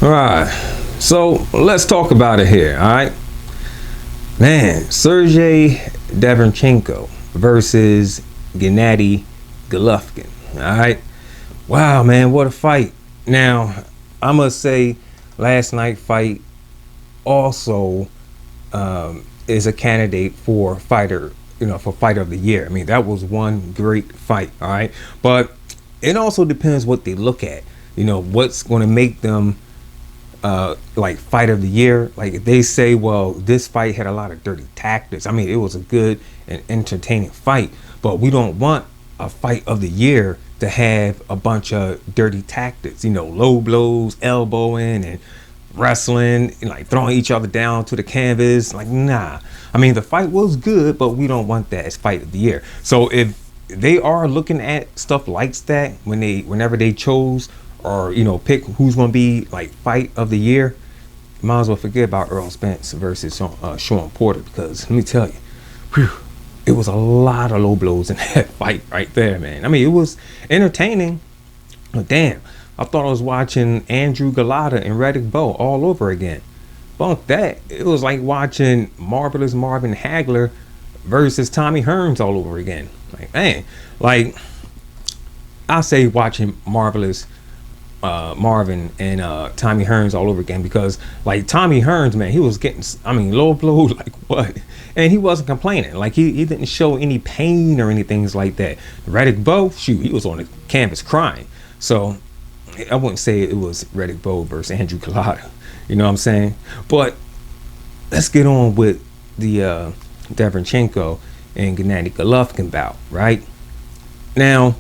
All right, so let's talk about it here. All right, man, Sergey Deverchenko versus Gennady Golovkin. All right, wow, man, what a fight. Now, I must say, last night fight also is a candidate for fighter, for fighter of the year. I mean, that was one great fight. All right, but it also depends what they look at. What's going to make them like fight of the year. Like if they say, well, this fight had a lot of dirty tactics. I mean, it was a good and entertaining fight, but we don't want a fight of the year to have a bunch of dirty tactics, low blows, elbowing and wrestling, and like throwing each other down to the canvas. Like, nah. I mean, the fight was good, but we don't want that as fight of the year. So if they are looking at stuff like that whenever they chose or pick who's going to be like fight of the year, might as well forget about Earl Spence versus Sean Porter, because let me tell you, whew, it was a lot of low blows in that fight right there, man. I mean, it was entertaining, but damn, I thought I was watching Andrew Galata and Riddick Bowe all over again. Bunk that, it was like watching Marvelous Marvin Hagler versus Tommy Hearns all over again. Like, man, like I say watching Marvelous Marvin and Tommy Hearns all over again, because like Tommy Hearns, man, he was getting, low blows like what, and he wasn't complaining. Like he didn't show any pain or anything like that. Riddick Bowe, shoot, he was on the canvas crying. So I wouldn't say it was Riddick Bowe versus Andrew Galata, you know what I'm saying? But let's get on with the Deverchenko and Gennady Golovkin bout, right? Now,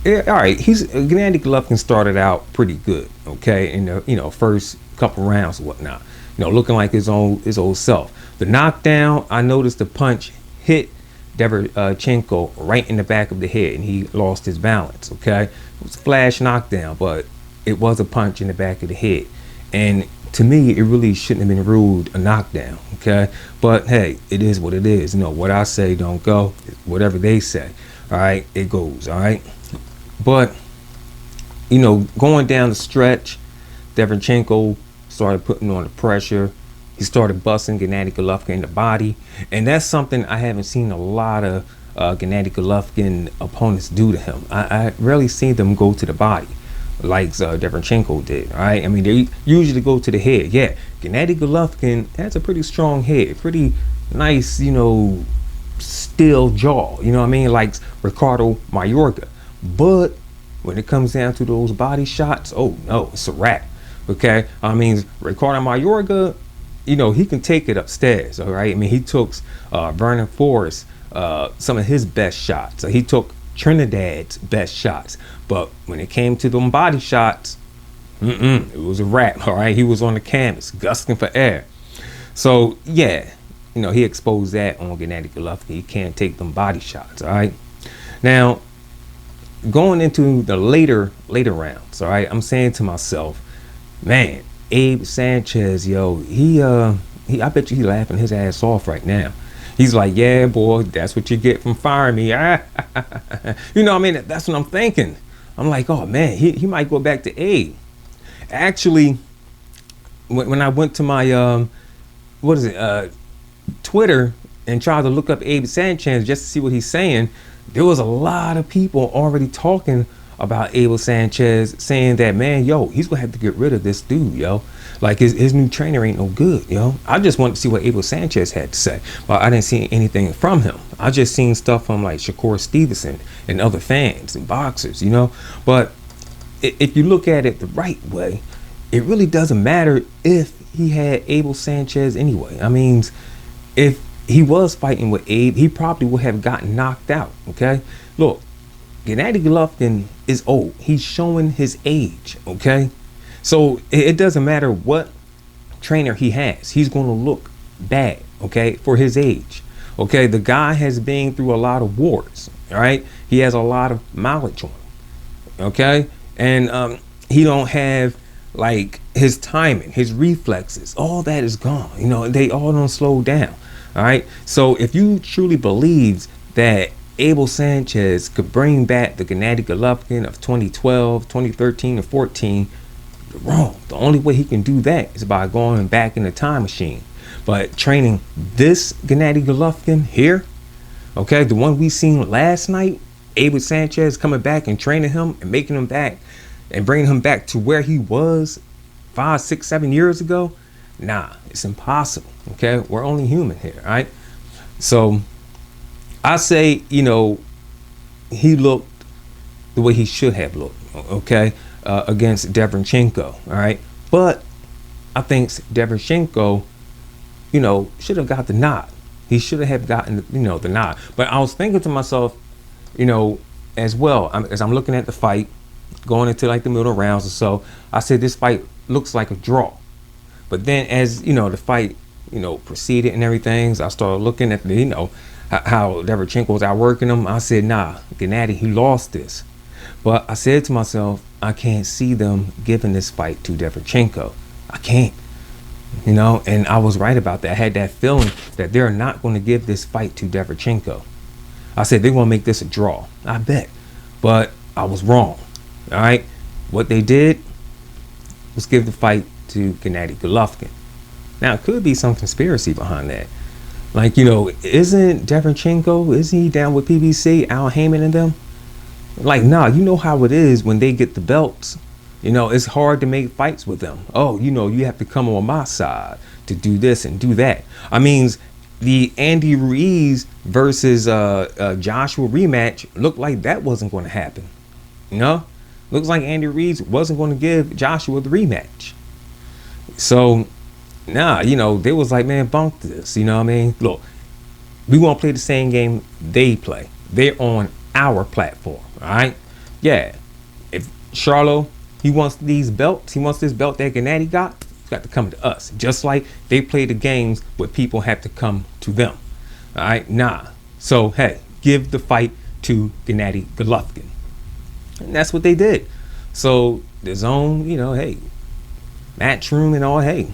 yeah, all right, Gennady Golovkin started out pretty good, okay, in the first couple rounds or whatnot, looking like his old self. The knockdown, I noticed the punch hit Deverchenko right in the back of the head, and he lost his balance. Okay, it was a flash knockdown, but it was a punch in the back of the head, and to me, it really shouldn't have been ruled a knockdown. Okay, but hey, it is what it is. What I say don't go. Whatever they say, all right, it goes. All right. But, going down the stretch, Deverchenko started putting on the pressure. He started busting Gennady Golovkin in the body. And that's something I haven't seen a lot of Gennady Golovkin opponents do to him. I rarely seen them go to the body like Deverchenko did. All right. I mean, they usually go to the head. Yeah, Gennady Golovkin has a pretty strong head, pretty nice, steel jaw. You know what I mean? Like Ricardo Mayorga. But when it comes down to those body shots, oh no, it's a wrap. Okay, I mean, Ricardo Mayorga, he can take it upstairs. All right, I mean, he took Vernon Forrest some of his best shots. So he took Trinidad's best shots. But when it came to them body shots, it was a wrap. All right, he was on the canvas, gusting for air. So yeah, he exposed that on Gennady Golovkin. He can't take them body shots. All right, now, going into the later rounds, all right, I'm saying to myself, man, Abe Sanchez, yo, I bet you he laughing his ass off right now. He's like, yeah, boy, that's what you get from firing me. What I mean? That's what I'm thinking. I'm like, oh man, he might go back to Abe. Actually, when I went to my Twitter and tried to look up Abe Sanchez just to see what he's saying, there was a lot of people already talking about Abel Sanchez, saying that, man, yo, he's gonna have to get rid of this dude, yo. Like his new trainer ain't no good, yo. I just wanted to see what Abel Sanchez had to say, but I didn't see anything from him. I just seen stuff from like Shakur Stevenson and other fans and boxers, But if you look at it the right way, it really doesn't matter if he had Abel Sanchez anyway. I mean, if he was fighting with Abe, he probably would have gotten knocked out. Okay, look, Gennady Golovkin is old. He's showing his age. Okay, so it doesn't matter what trainer he has. He's going to look bad. Okay, for his age. Okay, the guy has been through a lot of wars. All right, he has a lot of mileage on him. Okay, and he don't have like his timing, his reflexes. All that is gone. They all don't slow down. All right. So if you truly believe that Abel Sanchez could bring back the Gennady Golovkin of 2012, 2013, and 14, wrong. The only way he can do that is by going back in the time machine. But training this Gennady Golovkin here, okay, the one we seen last night, Abel Sanchez coming back and training him and making him back and bringing him back to where he was 5, 6, 7 years ago. Nah, it's impossible. Okay, we're only human here, right? So I say, he looked the way he should have looked, okay, against Derevyanchenko, all right? But I think Derevyanchenko, should have got the nod. He should have gotten, the nod. But I was thinking to myself, as well, as I'm looking at the fight, going into like the middle rounds or so, I said this fight looks like a draw. But then as, the fight, proceeded and everything, so I started looking at the, how Derevyanchenko was outworking him. I said, nah, Gennady, he lost this. But I said to myself, I can't see them giving this fight to Derevyanchenko. I can't. And I was right about that. I had that feeling that they're not going to give this fight to Derevyanchenko. I said they're going to make this a draw. I bet. But I was wrong. All right. What they did was give the fight to Gennady Golovkin. Now, it could be some conspiracy behind that. Like, isn't Derevyanchenko, isn't he down with PBC, Al Heyman and them? Like, nah, you know how it is when they get the belts. It's hard to make fights with them. Oh, you have to come on my side to do this and do that. I mean, the Andy Ruiz versus Joshua rematch looked like that wasn't going to happen. Looks like Andy Ruiz wasn't going to give Joshua the rematch. So, nah, they was like, man, bunk this. You know what I mean? Look, we won't play the same game they play. They're on our platform, all right? Yeah, if Charlo, he wants these belts, he wants this belt that Gennady got, he's got to come to us. Just like they play the games where people have to come to them, all right? Nah. So, hey, give the fight to Gennady Golovkin. And that's what they did. So, the zone, hey, Matchroom and all, hey,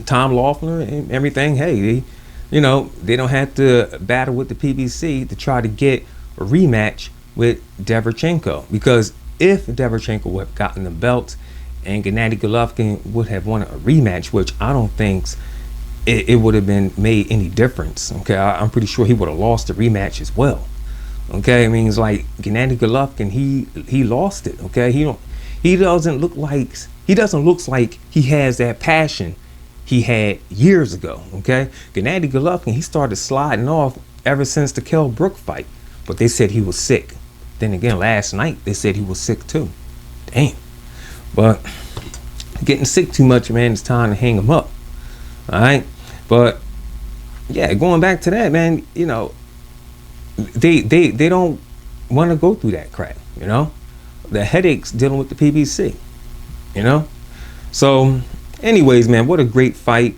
Tom Loeffler and everything, hey, they don't have to battle with the PBC to try to get a rematch with Derevyanchenko, because if Derevyanchenko would have gotten the belt and Gennady Golovkin would have won a rematch, which I don't think it would have been made any difference. Okay, I'm pretty sure he would have lost the rematch as well. Okay, I mean, it's like Gennady Golovkin, he lost it. Okay, he doesn't look like he has that passion he had years ago. Okay, Gennady Golovkin, he started sliding off ever since the Kell Brook fight, but they said he was sick. Then again, last night they said he was sick too. Damn. But getting sick too much, man, it's time to hang him up. All right. But yeah, going back to that, man, they don't want to go through that crap. The headaches dealing with the PBC. So, anyways, man, what a great fight.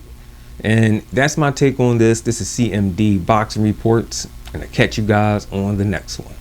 And that's my take on this. This is CMD Boxing Reports, and I'll catch you guys on the next one.